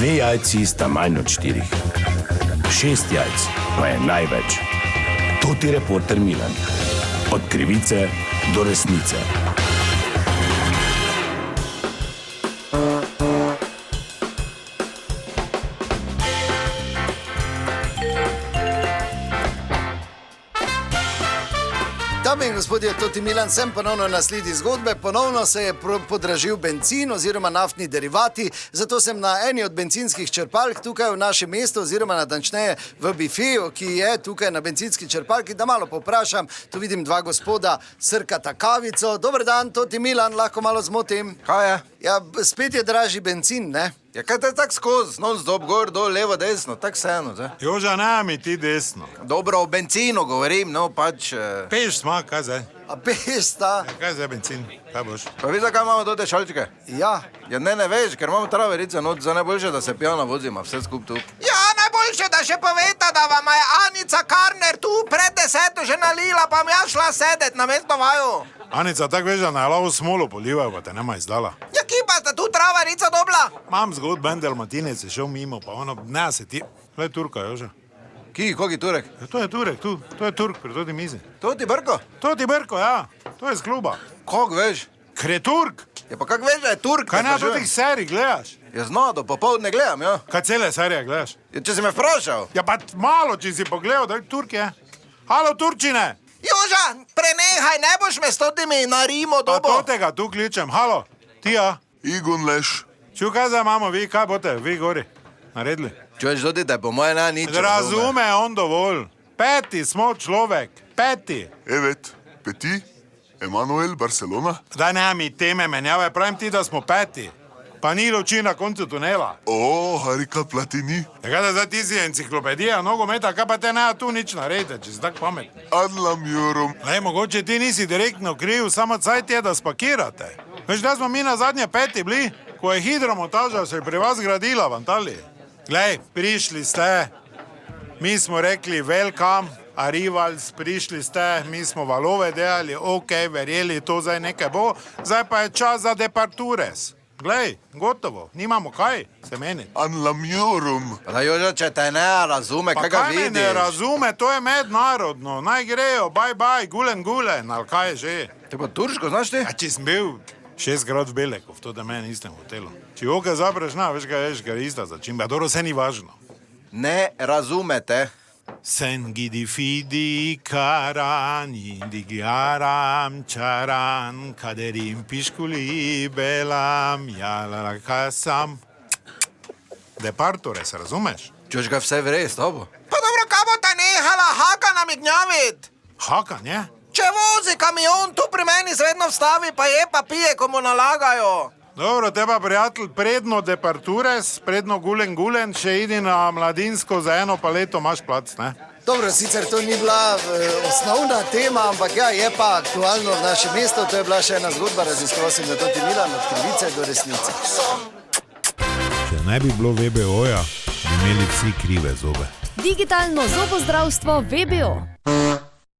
2 jajci sta manj od 4. 6 jajc pa je največ. To ti reporter Milan. Od krivice do resnice. Dame in gospodje, Toti Milan, sem ponovno na sledi zgodbe. Ponovno se je podražil bencin oziroma naftni derivati, zato sem na eni od bencinskih črpalk tukaj v našem mestu, oziroma natančneje v bifeju, ki je tukaj na bencinski črpalki, da malo povprašam. Tu vidim dva gospoda, srkata kavico. Dober dan, Toti Milan, lahko malo zmotim? Kaj je? Ja, spet je dražji bencin, ne? Ja, kaj te tak skozi, non-stop, gor, dol, levo, desno, tak vseeno, zdaj. Joža, nami ti desno. Dobro, o benzinu govorim, no, pač... Peš smo, kaj zdaj? A pesta? Ja, kaj zdaj benzin? Kaj boš? Pa vi zakaj imamo te šalčke? Ja. Ja, ne veš, ker imamo traverice, no, za najboljše, da se pijano vozimo, vse skup tu. Ja, najboljše, da še poveta, da vam je Anica Karner tu pred 10 že nalila, pa mi ja šla sedet na mesto vaju. Anica, tak veš, da na lavo smolo polivajo, pa te nema izdala. Ja, ki pa sta tu travarica dobla? Mam zgod, Ben Dalmatinec je šel mimo, pa ono, ne se ti... Glej Turka, Joža. Kogi Turek? Ja, to je Turek, tu. To je Turk pri toti mizi. To ti Brko? To ti Brko, ja. To je z kluba. Kog veš? Ker je Turk. Ja, pa kak veš, da je Turk? Kaj na totih serij gledaš? Ja, do popoldne gledam, ja. Kaj cele serije gledaš? Ja, če si me vprašal? Ja, pa malo, če si pogledal, da je Turk je. Halo, Turčine! Joža, prenehaj, ne boš me s totimi na Rimo Pa dobo. totega tu kličem. Halo, ti ja? Igon Leš. Ču, kaj zdaj imamo, vi, kaj boste, vi gori, naredili? Čuješ, dodi, da je po moje ne nič Razume on dovolj. 5. smo človek, 5. Evet, Peti, Emanuel, Barcelona. Daj ne mi teme menjave, pravim ti, da smo 5. Pa ni luči na koncu tunela. O, Harika Platini. Tega da zdaj ti si enciklopedija nogometa, kaj pa te ne tu nič naredite, če si tak pametni. Adlam Jorom. Lej, mogoče ti nisi direktno kriv, samo cajt je, da spakirate. Veš, da smo mi na zadnje 5. bili, ko je hidromontaža se pri vas gradila v Antaliji. Glej, prišli ste, mi smo rekli welcome, arrivals, prišli ste, mi smo valove delali, ok, verjeli, to zdaj nekaj bo, zdaj pa je čas za departures. Glej, gotovo, nimamo kaj se meniti. Adlam Jorom. Da, Joža, če te ne razume, Pa kaj ga kaj me vidiš? ne razume, to je mednarodno, naj grejo, bye, gulen, ali kaj je že. Te pa turško, znaš ti? A če sem bil 6krat v Beleku, v to da meni istem hotelu. Če oka zapreš, veš kaj veš, ker je ista začimba, dobro, se ni važno. Ne razumete. Sen gidi fidi karan, indigiaram čaran, kaderim piškuli belam, jalala kasam. Departures, razumeš? Čuješ ga vse vre s tobo? Pa dobro, kaj bo ta nehala haka namignjavit? Hakan, je? Če vozi kamion, tu pri meni zvedno vstavi, pa je pa pije, ko mu nalagajo. Dobro, te pa prijatelj, predno departures, predno gulen, še idi na mladinsko, za 1 paleto imaš plac, ne? Dobro, sicer to ni bila osnovna tema, ampak ja, je pa aktualno v našem mestu. To je bila še ena zgodba, raziskoval sem na Toti Milan, od krivice do resnice. Če ne bi bilo VBO-ja, bi imeli vsi krive zobe. Digitalno zobozdravstvo VBO.